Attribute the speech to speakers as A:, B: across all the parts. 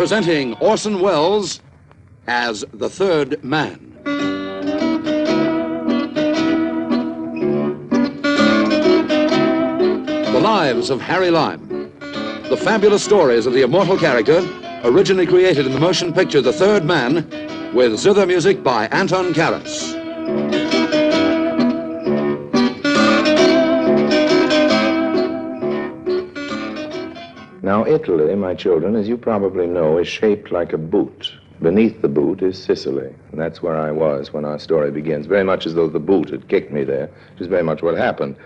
A: presenting Orson Welles as the Third Man. The Lives of Harry Lime. The fabulous stories of the immortal character, originally created in the motion picture The Third Man, with zither music by Anton Karas.
B: Now, Italy, my children, as you probably know, is shaped like a boot. Beneath the boot is Sicily, and that's where I was when our story begins, very much as though the boot had kicked me there, which is very much what happened.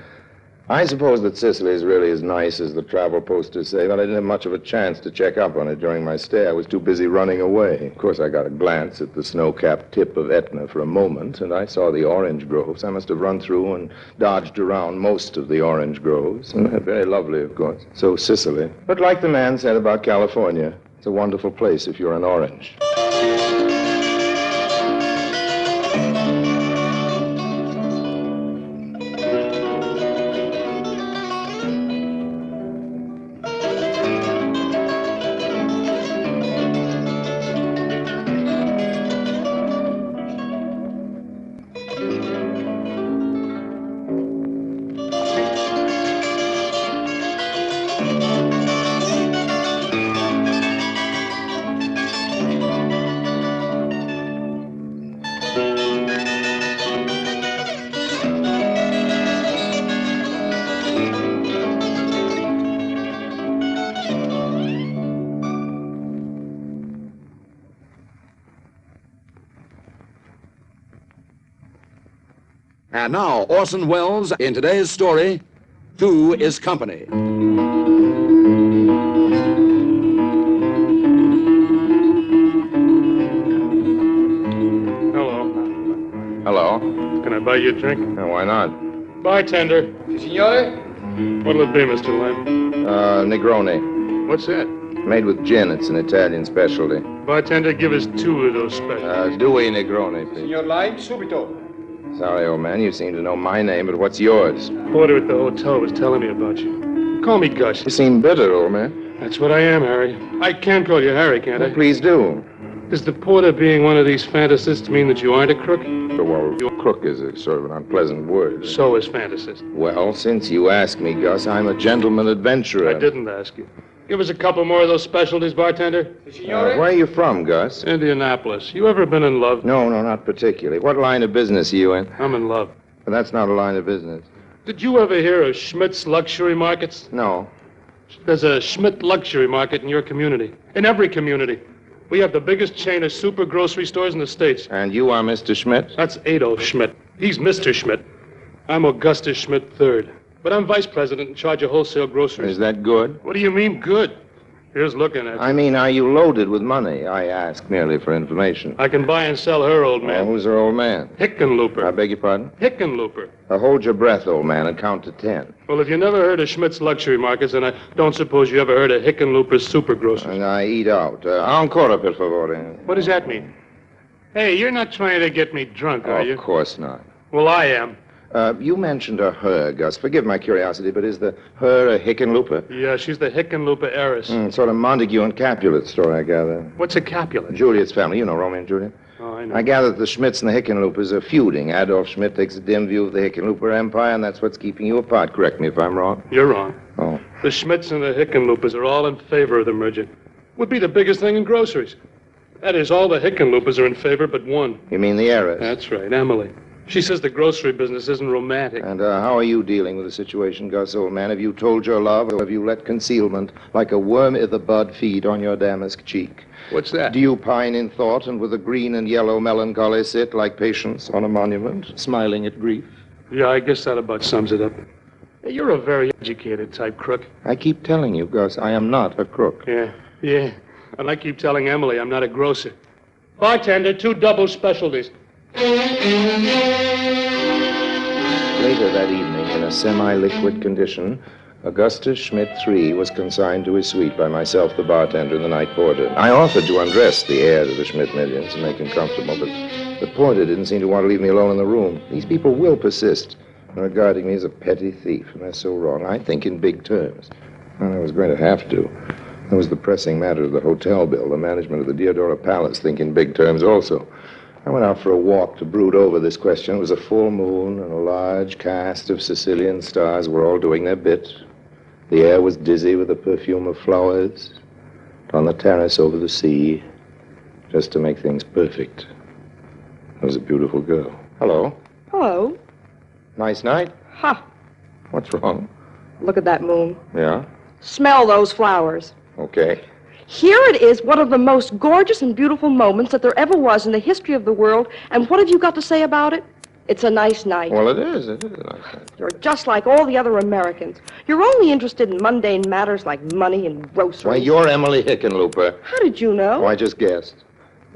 B: I suppose that Sicily is really as nice as the travel posters say, but I didn't have much of a chance to check up on it during my stay. I was too busy running away. Of course, I got a glance at the snow-capped tip of Etna for a moment, and I saw the orange groves. I must have run through and dodged around most of the orange groves. And very lovely, of course. So Sicily. But like the man said about California, it's a wonderful place if you're an orange.
A: And now, Orson Welles in today's story, Two is Company.
C: Hello.
B: Hello.
C: Can I buy you a drink?
B: Why not?
C: Bartender.
D: Signore?
C: What'll it be, Mr. Lime?
B: Negroni.
C: What's that?
B: Made with gin. It's an Italian specialty.
C: Bartender, give us two of those specials.
B: Due Negroni, please.
D: Signor Lime, subito.
B: Sorry, old man, you seem to know my name, but what's yours?
C: Porter at the hotel was telling me about you. Call me Gus.
B: You seem bitter, old man.
C: That's what I am, Harry. I can call you Harry, can't I?
B: Please do.
C: Does the porter being one of these fantasists mean that you aren't a crook?
B: Well, crook is a sort of an unpleasant word.
C: So is fantasist.
B: Well, since you ask me, Gus, I'm a gentleman adventurer.
C: I didn't ask you. Give us a couple more of those specialties, bartender.
D: Signore?
B: Where are you from, Gus?
C: Indianapolis. You ever been in love?
B: No, not particularly. What line of business are you in?
C: I'm in love.
B: But that's not a line of business.
C: Did you ever hear of Schmidt's Luxury Markets?
B: No.
C: There's a Schmidt Luxury Market in your community. In every community. We have the biggest chain of super grocery stores in the States.
B: And you are Mr. Schmidt?
C: That's Adolf Schmidt. He's Mr. Schmidt. I'm Augustus Schmidt III. But I'm vice president in charge of wholesale groceries.
B: Is that good?
C: What do you mean, good? Here's looking at you.
B: I mean, are you loaded with money? I ask merely for information.
C: I can buy and sell her, old man.
B: Who's her old man?
C: Hickenlooper.
B: I beg your pardon?
C: Hickenlooper.
B: Hold your breath, old man, and count to 10.
C: Well, if you never heard of Schmidt's Luxury Markets, then I don't suppose you ever heard of Hickenlooper's Super Groceries.
B: And I eat out. Ancora, per favore.
C: What does that mean? Hey, you're not trying to get me drunk, are you?
B: Of course not.
C: Well, I am.
B: You mentioned a her, Gus. Forgive my curiosity, but is the her a Hickenlooper?
C: Yeah, she's the Hickenlooper heiress.
B: Sort of Montague and Capulet story, I gather.
C: What's a Capulet?
B: Juliet's family. You know Romeo and Juliet.
C: Oh, I know.
B: I gather that the Schmidts and the Hickenloopers are feuding. Adolf Schmidt takes a dim view of the Hickenlooper empire, and that's what's keeping you apart. Correct me if I'm wrong.
C: You're wrong.
B: Oh.
C: The Schmidts and the Hickenloopers are all in favor of the merger. Would be the biggest thing in groceries. That is, all the Hickenloopers are in favor but one.
B: You mean the heiress?
C: That's right, Emily. She says the grocery business isn't romantic.
B: And how are you dealing with the situation, Gus, old man? Have you told your love, or have you let concealment, like a worm i' the bud, feed on your damask cheek?
C: What's that?
B: Do you pine in thought, and with a green and yellow melancholy sit like patience on a monument, smiling at grief?
C: Yeah, I guess that about sums it up. Hey, you're a very educated type crook.
B: I keep telling you, Gus, I am not a crook.
C: Yeah. And I keep telling Emily I'm not a grocer. Bartender, 2 double specialties.
B: Later that evening, in a semi-liquid condition, Augustus Schmidt III was consigned to his suite by myself, the bartender, and the night porter. I offered to undress the heir to the Schmidt millions and make him comfortable, but the porter didn't seem to want to leave me alone in the room. These people will persist in regarding me as a petty thief, and that's so wrong. I think in big terms. And I was going to have to. There was the pressing matter of the hotel bill, the management of the Diodora Palace, thinking big terms also. I went out for a walk to brood over this question. It was a full moon, and a large cast of Sicilian stars were all doing their bit. The air was dizzy with the perfume of flowers. On the terrace over the sea, just to make things perfect, there was a beautiful girl. Hello.
D: Hello.
B: Nice night?
D: Ha.
B: What's wrong?
D: Look at that moon.
B: Yeah?
D: Smell those flowers.
B: Okay.
D: Here it is, one of the most gorgeous and beautiful moments that there ever was in the history of the world. And what have you got to say about it? It's a nice night.
B: Well, it is. It is a nice night.
D: You're just like all the other Americans. You're only interested in mundane matters like money and groceries.
B: Why, you're Emily Hickenlooper.
D: How did you know?
B: Oh, I just guessed.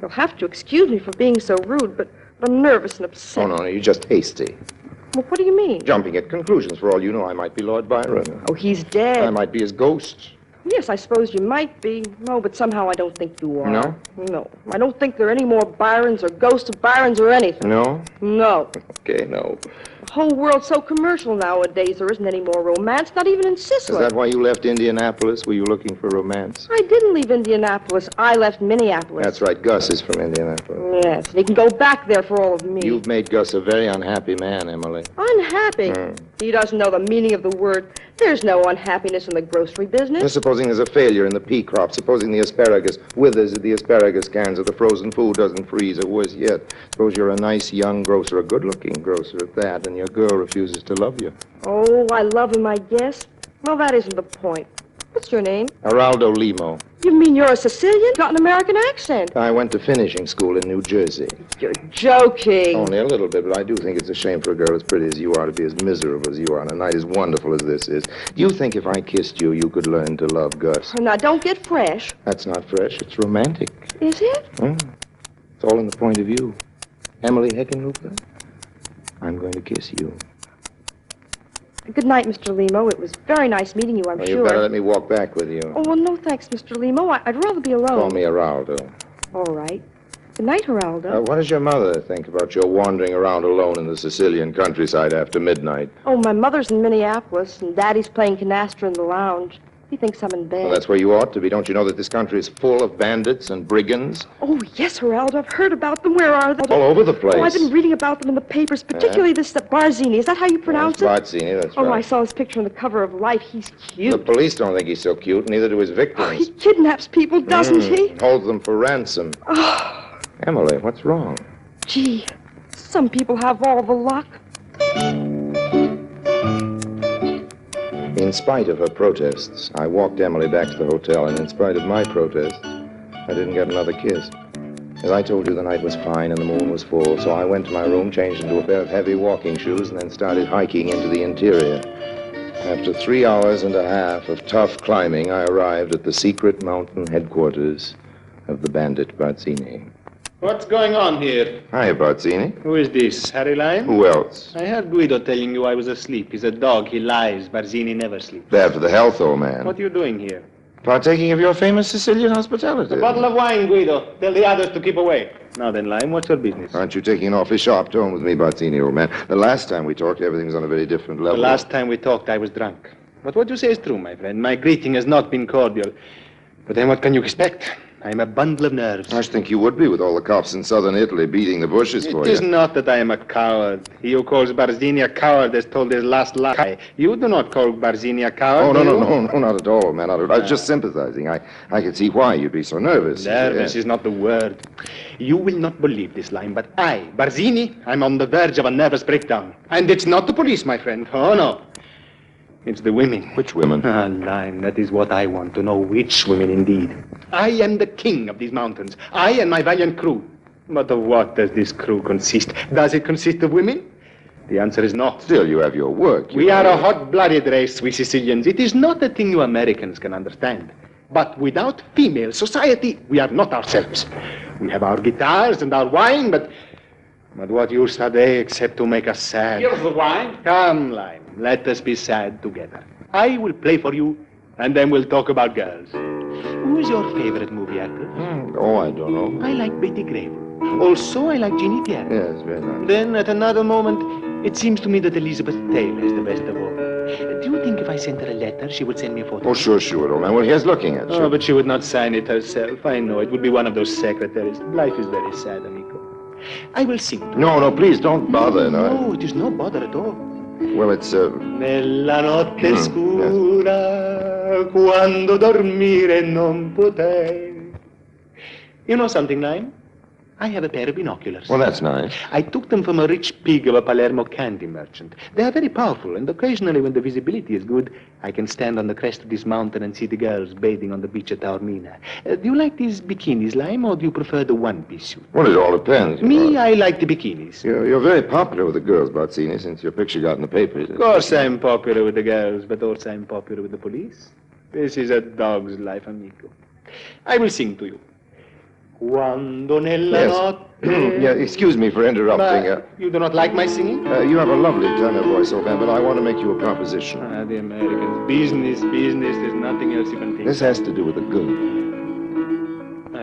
D: You'll have to excuse me for being so rude, but I'm nervous and upset.
B: Oh, no, you're just hasty.
D: Well, what do you mean?
B: Jumping at conclusions. For all you know, I might be Lord Byron.
D: Oh, he's dead.
B: I might be his ghost.
D: Yes, I suppose you might be. No, but somehow I don't think you are.
B: No?
D: No. I don't think there are any more Byrons or ghosts of Byrons or anything.
B: No?
D: No.
B: Okay, no.
D: The whole world's so commercial nowadays, there isn't any more romance, not even in Sicily.
B: Is that why you left Indianapolis? Were you looking for romance?
D: I didn't leave Indianapolis. I left Minneapolis.
B: That's right. Gus is from Indianapolis.
D: Yes, and he can go back there for all of me.
B: You've made Gus a very unhappy man, Emily.
D: Unhappy? He doesn't know the meaning of the word. There's no unhappiness in the grocery business.
B: Just supposing there's a failure in the pea crop, supposing the asparagus withers at the asparagus cans, or the frozen food doesn't freeze, or worse yet, suppose you're a nice young grocer, a good-looking grocer at that, and your girl refuses to love you.
D: Oh, I love him, I guess. Well, that isn't the point. What's your name?
B: Geraldo Limo.
D: You mean you're a Sicilian? Got an American accent.
B: I went to finishing school in New Jersey.
D: You're joking.
B: Only a little bit, but I do think it's a shame for a girl as pretty as you are to be as miserable as you are on a night as wonderful as this is. Do you think if I kissed you, you could learn to love Gus?
D: Now, don't get fresh.
B: That's not fresh. It's romantic.
D: Is it?
B: It's all in the point of view. Emily Hickenlooper, I'm going to kiss you.
D: Good night, Mr. Limo. It was very nice meeting you, I'm
B: Well,
D: sure.
B: you better let me walk back with you.
D: Oh, well, no thanks, Mr. Limo. I'd rather be alone.
B: Call me Geraldo.
D: All right. Good night, Geraldo.
B: What does your mother think about your wandering around alone in the Sicilian countryside after midnight?
D: Oh, my mother's in Minneapolis, and Daddy's playing canasta in the lounge. He thinks I'm in bed.
B: Well, that's where you ought to be. Don't you know that this country is full of bandits and brigands?
D: Oh, yes, Geraldo. I've heard about them. Where are they?
B: All over the place.
D: Oh, I've been reading about them in the papers, particularly this Barzini. Is that how you pronounce it?
B: Barzini, that's
D: Oh,
B: right.
D: I saw his picture on the cover of Life. He's cute.
B: The police don't think he's so cute, neither do his victims.
D: He kidnaps people, doesn't he?
B: Holds them for ransom.
D: Oh,
B: Emily, what's wrong?
D: gee, some people have all the luck.
B: In spite of her protests, I walked Emily back to the hotel, and in spite of my protests, I didn't get another kiss. As I told you, the night was fine and the moon was full, so I went to my room, changed into a pair of heavy walking shoes, and then started hiking into the interior. After 3 hours and a half of tough climbing, I arrived at the secret mountain headquarters of the bandit Barzini.
E: What's going on here?
B: Hi, Barzini.
E: Who is this, Harry Lime?
B: Who else?
E: I heard Guido telling you I was asleep. He's a dog. He lies. Barzini never sleeps.
B: Bad for the health, old man.
E: What are you doing here?
B: Partaking of your famous Sicilian hospitality.
E: A bottle of wine, Guido. Tell the others to keep away. Now then, Lime, what's your business?
B: Aren't you taking an awfully sharp tone with me, Barzini, old man? The last time we talked, everything was on a very different level.
E: The last time we talked, I was drunk. But what you say is true, my friend. My greeting has not been cordial. But then what can you expect? I'm a bundle of nerves.
B: I should think you would be with all the cops in southern Italy beating the bushes for
E: It
B: you.
E: is not that I am a coward. He who calls Barzini a coward has told his last lie. You do not call Barzini a coward,
B: Oh,
E: do you?
B: no, not at all, man. Not at all. I was just sympathizing. I could see why you'd be so nervous.
E: Nervous is not the word. You will not believe this line, but I, Barzini, I'm on the verge of a nervous breakdown. And it's not the police, my friend. Oh, no. It's the women.
B: Which women?
E: Ah, Lime, that is what I want to know. Which women, indeed. I am the king of these mountains. I and my valiant crew. But of what does this crew consist? Does it consist of women? The answer is no.
B: Still, you have your work.
E: We are a hot-blooded race, we Sicilians. It is not a thing you Americans can understand. But without female society, we are not ourselves. We have our guitars and our wine, but what use are they except to make us sad?
F: Here's the wine.
E: Come, Lime, let us be sad together. I will play for you, and then we'll talk about girls. Who is your favorite movie actor?
B: Oh, I don't know.
E: I like Betty Grable. Also, I like Jeannie Pierre.
B: Yes, very nice.
E: Then, at another moment, it seems to me that Elizabeth Taylor is the best of all. Do you think if I sent her a letter, she would send me a photo?
B: Oh, sure she would, old man. Well, here's looking at you.
E: Oh, but she would not sign it herself. I know. It would be one of those secretaries. Life is very sad, amico. I will sing to her.
B: No, please don't bother.
E: No, it is no bother at all.
B: Well, it's,
E: Nella notte scura, quando dormire non potei. You know something, Lime? I have a pair of binoculars.
B: Well, that's nice.
E: I took them from a rich pig of a Palermo candy merchant. They are very powerful, and occasionally when the visibility is good, I can stand on the crest of this mountain and see the girls bathing on the beach at Taormina. Do you like these bikinis, Lime, or do you prefer the one-piece suit?
B: Well, it all depends.
E: Me, I like the bikinis.
B: You're very popular with the girls, Bazzini, since your picture got in the papers.
E: Of course I'm popular with the girls, but also I'm popular with the police. This is a dog's life, amico. I will sing to you. Quando nella notte...
B: Yeah, excuse me for interrupting.
E: You do not like my singing?
B: You have a lovely tenor voice, old man, but I want to make you a proposition.
E: The Americans. Business. There's nothing else you can think
B: This has to do with the girl.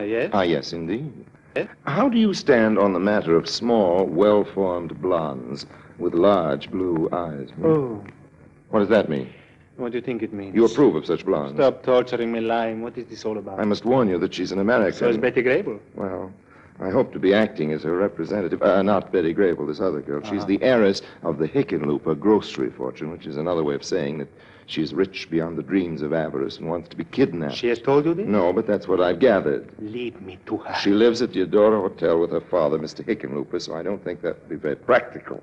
E: Yes?
B: Yes, indeed.
E: Yes?
B: How do you stand on the matter of small, well-formed blondes with large blue eyes?
E: Oh.
B: What does that mean?
E: What do you think it means?
B: You approve of such blondes?
E: Stop torturing me, Lime. What is this all about?
B: I must warn you that she's an American.
E: So is Betty Grable.
B: Well, I hope to be acting as her representative. Not Betty Grable, this other girl. She's the heiress of the Hickenlooper grocery fortune, which is another way of saying that she's rich beyond the dreams of avarice and wants to be kidnapped.
E: She has told you this?
B: No, but that's what I've gathered.
E: Lead me to her.
B: She lives at the Adora Hotel with her father, Mr. Hickenlooper, so I don't think that would be very practical.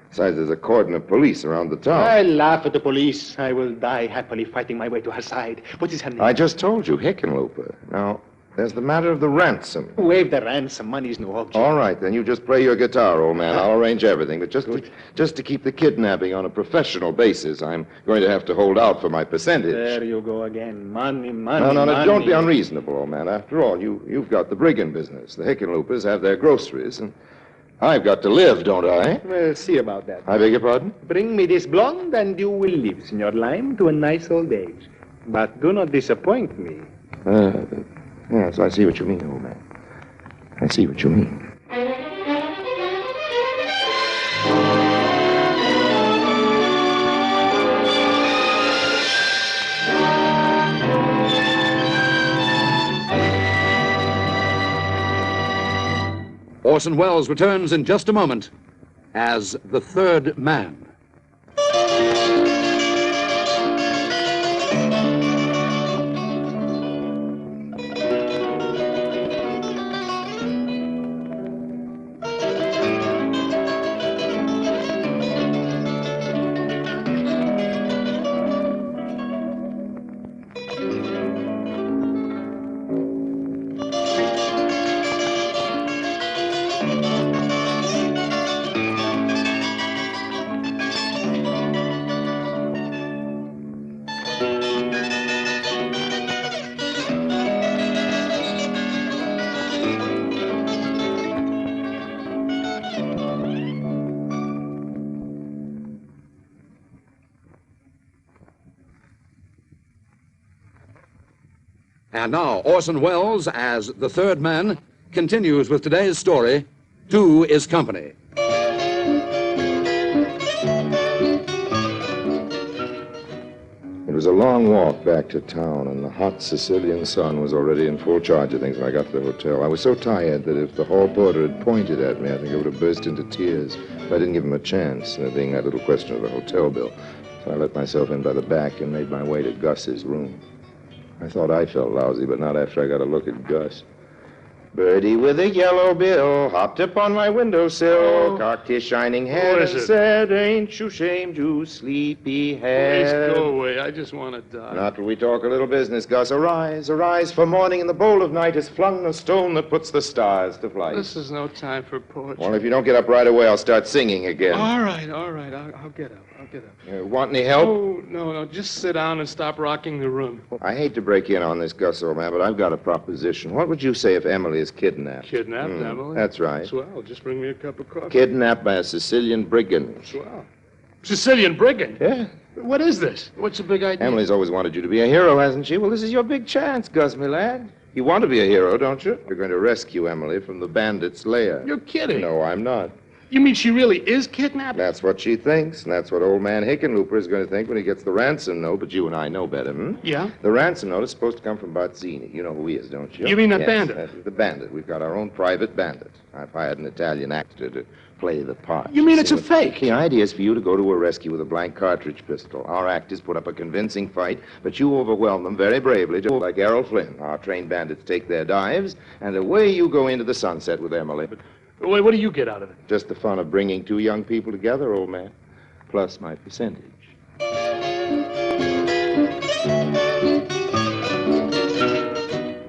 B: Besides, there's a cordon of police around the town.
E: I laugh at the police. I will die happily fighting my way to her side. What is her name?
B: I just told you, Hickenlooper. Now, there's the matter of the ransom.
E: Waive the ransom. Money is no object.
B: All right, then you just play your guitar, old man. I'll arrange everything. But just to keep the kidnapping on a professional basis, I'm going to have to hold out for my percentage.
E: There you go again. Money.
B: No, don't be unreasonable, old man. After all, you've got the brigand business. The Hickenloopers have their groceries, and I've got to live, don't I?
E: We'll see about that.
B: I beg your pardon?
E: Bring me this blonde, and you will live, Senor Lime, to a nice old age. But do not disappoint me.
B: Yes, I see what you mean, old man. I see what you mean.
A: Orson Welles returns in just a moment as the third man. And now, Orson Welles, as the third man, continues with today's story, Two is Company.
B: It was a long walk back to town, and the hot Sicilian sun was already in full charge of things when I got to the hotel. I was so tired that if the hall porter had pointed at me, I think I would have burst into tears. But I didn't give him a chance, there being that little question of the hotel bill. So I let myself in by the back and made my way to Gus's room. I thought I felt lousy, but not after I got a look at Gus. Birdie with a yellow bill hopped upon my windowsill, cocked his shining head and said, "Ain't you ashamed, you sleepy head?"
C: Please go away. I just want to die.
B: Not till we talk a little business, Gus. Arise, arise, for morning in the bowl of night has flung the stone that puts the stars to flight.
C: This is no time for poetry.
B: Well, if you don't get up right away, I'll start singing again.
C: All right. I'll get up.
B: Want any help?
C: Oh, no. Just sit down and stop rocking the room.
B: I hate to break in on this, Gus, old man, but I've got a proposition. What would you say if Emily is kidnapped?
C: Kidnapped, Emily?
B: That's right.
C: Swell. Just bring me a cup of coffee.
B: Kidnapped by a Sicilian brigand.
C: Swell. Sicilian brigand?
B: Yeah.
C: What is this? What's the big idea?
B: Emily's always wanted you to be a hero, hasn't she? Well, this is your big chance, Gus, my lad. You want to be a hero, don't you? You're going to rescue Emily from the bandits' lair.
C: You're kidding.
B: No, I'm not.
C: You mean she really is kidnapped?
B: That's what she thinks, and that's what old man Hickenlooper is going to think when he gets the ransom note, but you and I know better,
C: Yeah?
B: The ransom note is supposed to come from Bazzini. You know who he is, don't you?
C: You mean that
B: Yes,
C: bandit?
B: That's the bandit. We've got our own private bandit. I've hired an Italian actor to play the part.
C: You mean it's
B: See,
C: a fake?
B: The idea is for you to go to a rescue with a blank cartridge pistol. Our actors put up a convincing fight, but you overwhelm them very bravely, just like Errol Flynn. Our trained bandits take their dives, and away you go into the sunset with Emily.
C: Wait, what do you get out of it?
B: Just the fun of bringing two young people together, old man, plus my percentage.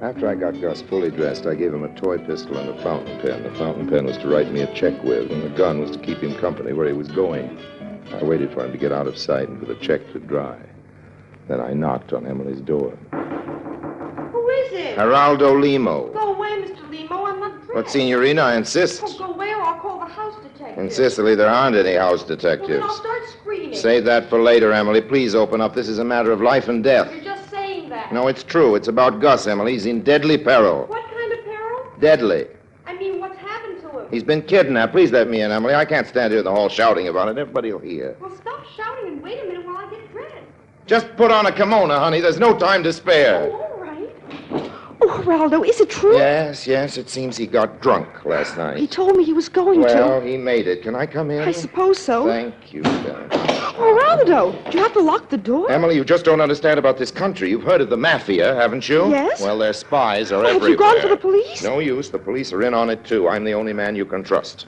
B: After I got Gus fully dressed, I gave him a toy pistol and a fountain pen. The fountain pen was to write me a check with, and the gun was to keep him company where he was going. I waited for him to get out of sight and for the check to dry. Then I knocked on Emily's door.
D: Who is it?
B: Geraldo Limo.
D: Go away, Mr. Limo. I'm not dressed.
B: But, Signorina, I insist.
D: Oh, go away or I'll call the house detective.
B: In Sicily, there aren't any house
D: Well, then
B: detectives.
D: I'll start screaming.
B: Save that for later, Emily. Please open up. This is a matter of life and death.
D: You're just saying that.
B: No, it's true. It's about Gus, Emily. He's in deadly peril.
D: What kind of peril?
B: Deadly.
D: I mean, what's happened to him?
B: He's been kidnapped. Please let me in, Emily. I can't stand here in the hall shouting about it. Everybody will hear.
D: Well, stop shouting and wait a minute while I get dressed.
B: Just put on a kimono, honey. There's no time to spare.
D: Oh, all right. Oh, Geraldo, is it true?
B: Yes. It seems he got drunk last
D: He
B: night.
D: told me he was going
B: Well,
D: to.
B: he made it. Can I come in?
D: I suppose so.
B: Thank you, darling.
D: Geraldo, do you have to lock the door?
B: Emily, you just don't understand about this country. You've heard of the mafia, haven't you?
D: Yes.
B: Well, their spies are
D: Have
B: everywhere.
D: you gone to the police?
B: No use. The police are in on it, too. I'm the only man you can trust.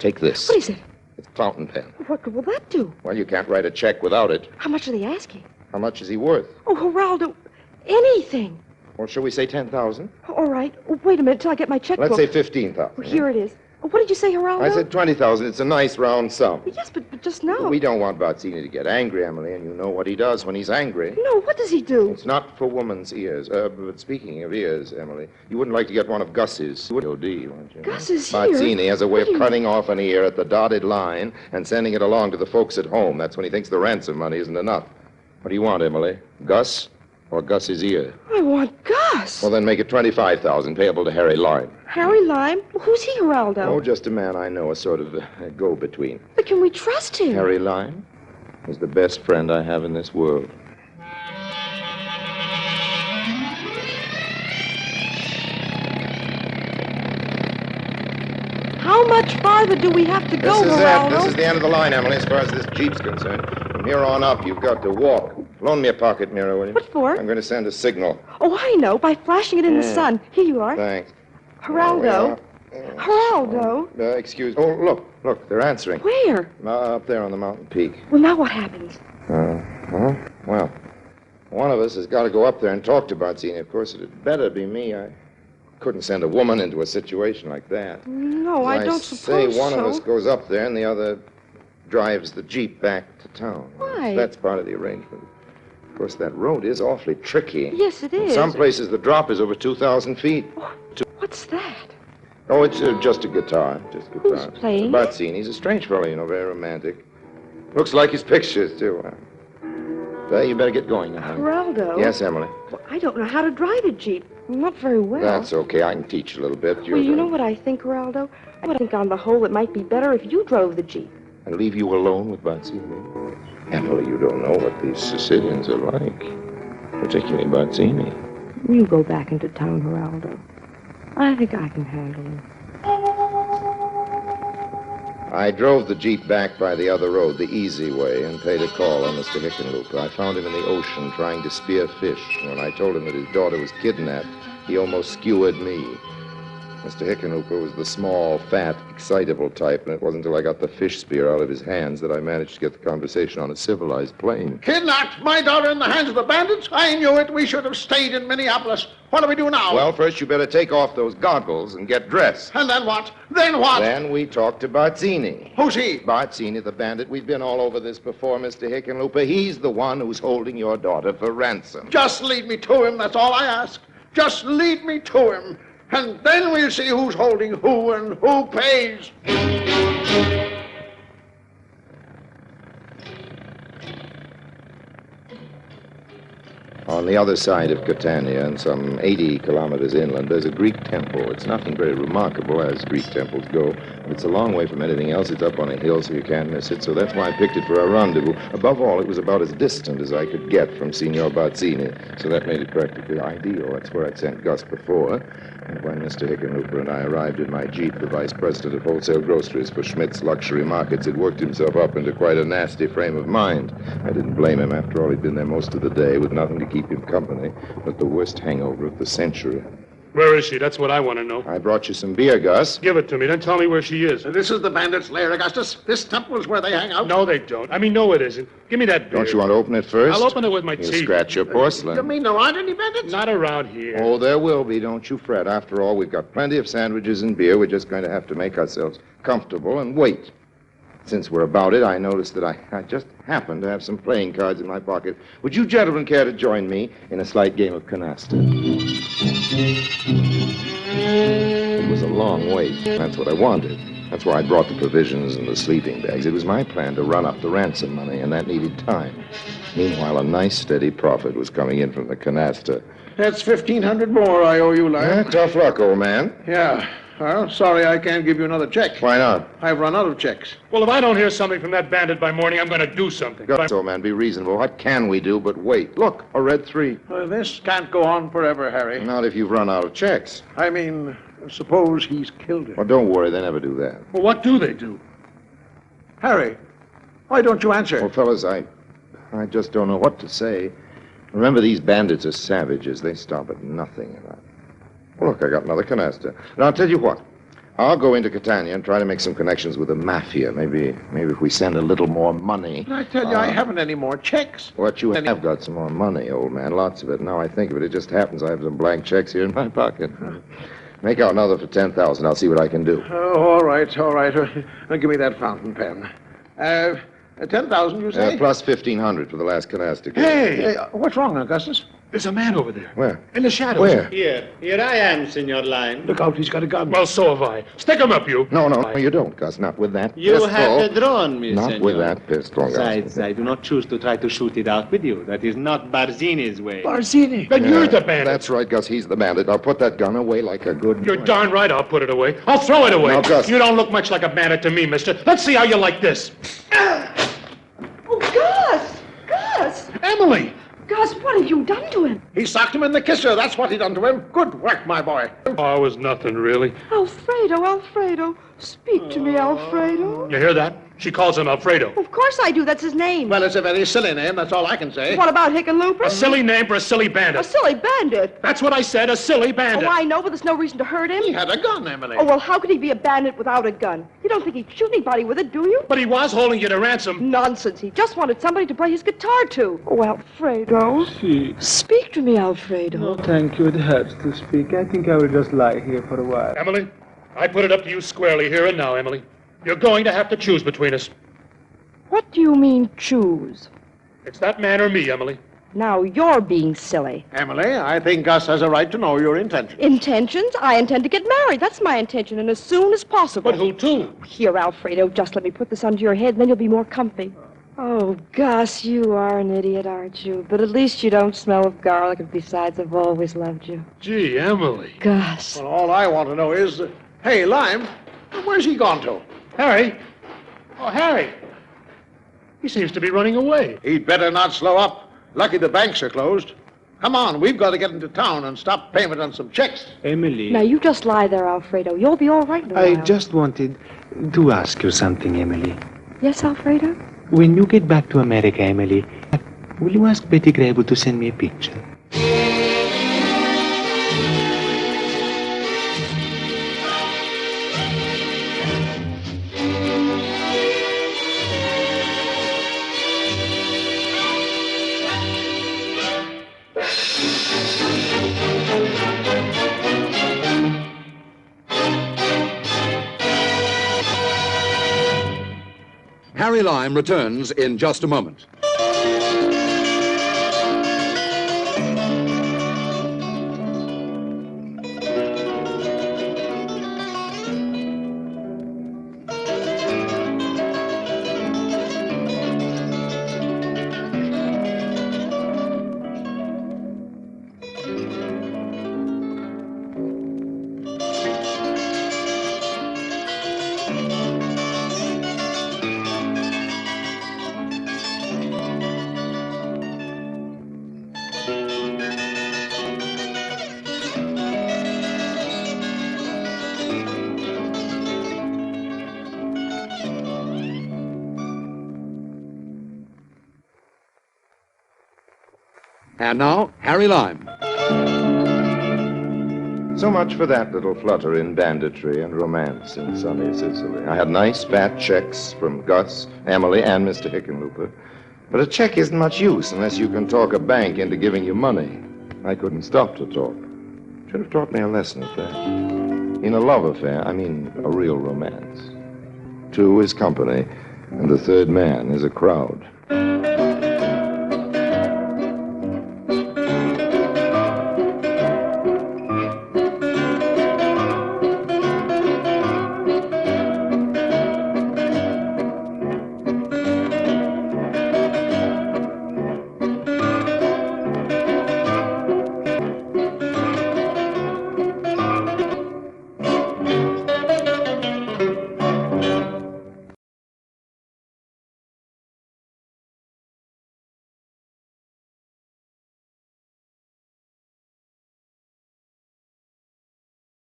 B: Take this.
D: What is it?
B: It's a fountain pen.
D: What will that do?
B: Well, you can't write a check without it.
D: How much are they asking?
B: How much is he worth?
D: Oh, Geraldo, anything.
B: Well, shall we say 10,000?
D: All right. Oh, wait a minute till I get my checkbook.
B: Let's say 15,000.
D: Oh, here it is. Oh, what did you say, Geraldo?
B: I said 20,000. It's a nice round sum.
D: Yes, but just now.
B: We don't want Bazzini to get angry, Emily, and you know what he does when he's angry.
D: No, what does he do?
B: It's not for woman's ears. But speaking of ears, Emily, you wouldn't like to get one of Gus's OD, wouldn't you?
D: Gus's ear?
B: Bazzini has a way
D: What do
B: of
D: you
B: cutting off an ear at the dotted line and sending it along to the folks at home. That's when he thinks the ransom money isn't enough. What do you want, Emily? Gus or Gus's ear?
D: I want Gus.
B: Well, then make it 25,000 payable to Harry Lime.
D: Harry Lime? Well, who's he, Geraldo?
B: Oh, just a man I know, a sort of go-between.
D: But can we trust him?
B: Harry Lime is the best friend I have in this world.
D: How much farther do we have to go,
B: This is
D: Geraldo?
B: it. This is the end of the line, Emily, as far as this Jeep's concerned. From here on up, you've got to walk. Loan me a pocket mirror, will you?
D: What for?
B: I'm going to send a signal.
D: Oh, I know, by flashing it in the sun. Here you are.
B: Thanks.
D: Geraldo. Geraldo.
B: Excuse me. Oh, look, they're answering.
D: Where?
B: Up there on the mountain peak.
D: Well, now what happens?
B: Well, one of us has got to go up there and talk to Bazzini. Of course, it'd better be me. I couldn't send a woman into a situation like that.
D: No, I don't suppose
B: say one
D: so.
B: of us goes up there and the other drives the Jeep back to town.
D: Why?
B: That's part of the arrangement. Of course, that road is awfully tricky.
D: Yes, it
B: In
D: is.
B: some places, the drop is over 2,000 feet.
D: What's that?
B: Oh, it's just a guitar. Just a guitar.
D: Who's playing?
B: Bazzini. He's a strange fellow, you know, very romantic. Looks like his pictures, too. Well, you better get going now. honey.
D: Geraldo.
B: Yes, Emily.
D: Well, I don't know how to drive a Jeep. Not very well.
B: That's okay. I can teach you a little bit.
D: Well, you know what I think, Geraldo? I think on the whole it might be better if you drove the Jeep.
B: And leave you alone with Bazzini. Emily, you don't know what these Sicilians are like. Particularly Bazzini.
D: You go back into town, Geraldo. I think I can handle him.
B: I drove the Jeep back by the other road, the easy way, and paid a call on Mr. Hickenlooper. I found him in the ocean trying to spear fish. When I told him that his daughter was kidnapped, he almost skewered me. Mr. Hickenlooper was the small, fat, excitable type, and it wasn't until I got the fish spear out of his hands that I managed to get the conversation on a civilized plane.
F: Kidnapped my daughter in the hands of the bandits? I knew it. We should have stayed in Minneapolis. What do we do now?
B: Well, first you better take off those goggles and get dressed.
F: And then what? Then what?
B: Then we talk to Bazzini.
F: Who's he?
B: Bazzini, the bandit. We've been all over this before, Mr. Hickenlooper. He's the one who's holding your daughter for ransom.
F: Just lead me to him. That's all I ask. Just lead me to him. And then we'll see who's holding who and who pays.
B: On the other side of Catania, and some 80 kilometers inland, there's a Greek temple. It's nothing very remarkable, as Greek temples go, It's a long way from anything else. It's up on a hill, so you can't miss it. So that's why I picked it for our rendezvous. Above all, it was about as distant as I could get from Signor Bazzini. So that made it practically ideal. That's where I'd sent Gus before. And when Mr. Hickenlooper and I arrived in my Jeep, the vice president of wholesale groceries for Schmidt's Luxury Markets had worked himself up into quite a nasty frame of mind. I didn't blame him. After all, he'd been there most of the day with nothing to keep him company but the worst hangover of the century.
C: Where is she? That's what I want to know.
B: I brought you some beer, Gus.
C: Give it to me, then tell me where she is.
F: This is the bandits' lair, Augustus. This temple's where they hang out.
C: No, they don't. I mean, no, it isn't. Give me that beer.
B: Don't you want to open it first?
C: I'll open it with my
B: You'll
C: teeth.
B: scratch your porcelain.
F: You mean there aren't any bandits?
C: Not around here.
B: Oh, there will be. Don't you fret. After all, we've got plenty of sandwiches and beer. We're just going to have to make ourselves comfortable and wait. Since we're about it, I noticed that I just happened to have some playing cards in my pocket. Would you gentlemen care to join me in a slight game of canasta? It was a long wait. That's what I wanted. That's why I brought the provisions and the sleeping bags. It was my plan to run up the ransom money, and that needed time. Meanwhile, a nice, steady profit was coming in from the canasta.
F: That's 1,500 more I owe you, Lyle.
B: Tough luck, old man.
F: Yeah. Well, sorry I can't give you another check.
B: Why not?
F: I've run out of checks.
C: Well, if I don't hear something from that bandit by morning, I'm going to do something.
B: Gus, old man, be reasonable. What can we do but wait? Look, a red 3.
F: This can't go on forever, Harry.
B: Not if you've run out of checks.
F: I mean, suppose he's killed her.
B: Well, don't worry. They never do that.
C: Well, what do they do?
F: Harry, why don't you answer?
B: Well, fellas, I just don't know what to say. Remember, these bandits are savages. They stop at nothing. Look, I got another canasta. And I'll tell you what. I'll go into Catania and try to make some connections with the mafia. Maybe if we send a little more money.
F: I tell you, I haven't any more checks.
B: What you have got some more money, old man. Lots of it. Now I think of it, it just happens I have some blank checks here in my pocket. Make out another for 10,000. I'll see what I can do.
F: Oh, all right. Give me that fountain pen. 10,000, you say?
B: Plus 1,500 for the last canasta.
C: Hey!
F: What's wrong, Augustus?
C: There's a man over there.
B: Where?
C: In the shadows.
B: Where?
G: Here I am, Senor Lime.
F: Look out, he's got a gun.
C: Well, so have I. Stick him up, you.
B: No, you don't, Gus. Not with that
G: You
B: pistol.
G: have the drone, me,
B: Not
G: senor.
B: with that pistol, Gus.
G: Besides, I do not choose to try to shoot it out with you. That is not Barzini's way.
F: Barzini.
C: Then you're the bandit.
B: That's right, Gus. He's the bandit. I'll put that gun away like a good
C: You're
B: boy.
C: darn right I'll put it away. I'll throw it away.
B: Now, Gus.
C: You don't look much like a bandit to me, mister. Let's see how you like this.
D: Oh, Gus!
C: Emily!
D: Gus, what have you done to him?
F: He socked him in the kisser. That's what he done to him. Good work, my boy.
C: Oh, it was nothing, really.
D: Alfredo. Speak to me, Alfredo.
C: You hear that? She calls him Alfredo.
D: Of course I do. That's his name.
F: Well, it's a very silly name. That's all I can say.
D: What about Hickenlooper?
C: A silly name for a silly
D: A
C: bandit.
D: silly bandit.
C: That's what I said, a silly bandit.
D: Oh, I know, but there's no reason to hurt him.
F: He had a gun, Emily.
D: Oh, well, how could he be a bandit without a gun? You don't think he'd shoot anybody with it, do you?
C: But he was holding you to ransom.
D: Nonsense. He just wanted somebody to play his guitar to. Oh, Alfredo.
H: See.
D: Speak to me, Alfredo.
H: No, thank you. It hurts to speak. I think I will just lie here for a while.
C: Emily, I put it up to you squarely here and now, Emily. You're going to have to choose between us.
D: What do you mean, choose?
C: It's that man or me, Emily.
D: Now, you're being silly.
F: Emily, I think Gus has a right to know your intentions.
D: Intentions? I intend to get married. That's my intention, and as soon as possible.
C: But who to?
D: Here, Alfredo, just let me put this under your head, and then you'll be more comfy. Oh, Gus, you are an idiot, aren't you? But at least you don't smell of garlic, and besides, I've always loved you.
C: Gee, Emily.
D: Gus.
F: Well, all I want to know is, hey, Lime, where's he gone to?
C: Harry? Oh, Harry. He seems to be running away.
F: He'd better not slow up. Lucky the banks are closed. Come on, we've got to get into town and stop payment on some checks.
H: Emily.
D: Now, you just lie there, Alfredo. You'll be all right in a
H: I
D: while.
H: just wanted to ask you something, Emily.
D: Yes, Alfredo?
H: When you get back to America, Emily, will you ask Betty Grable to send me a picture?
A: Harry Lime returns in just a moment. And now, Harry Lime.
B: So much for that little flutter in banditry and romance in sunny Sicily. I had nice fat checks from Gus, Emily, and Mr. Hickenlooper. But a check isn't much use unless you can talk a bank into giving you money. I couldn't stop to talk. Should have taught me a lesson at that. In a love affair, I mean a real romance, two is company, and the third man is a crowd.